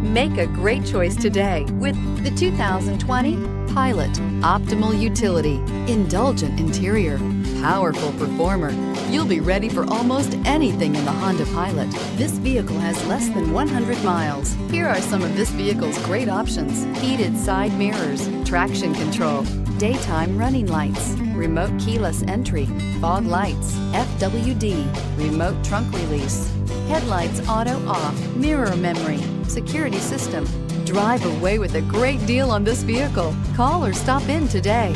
Make a great choice today with the 2020 Pilot. Optimal utility, indulgent interior, powerful performer. You'll be ready for almost anything in the Honda Pilot. This vehicle has less than 100 miles. Here are some of this vehicle's great options: heated side mirrors, traction control, daytime running lights, remote keyless entry, fog lights, FWD, remote trunk release, headlights auto off, mirror memory, security system. Drive away with a great deal on this vehicle. Call or stop in today.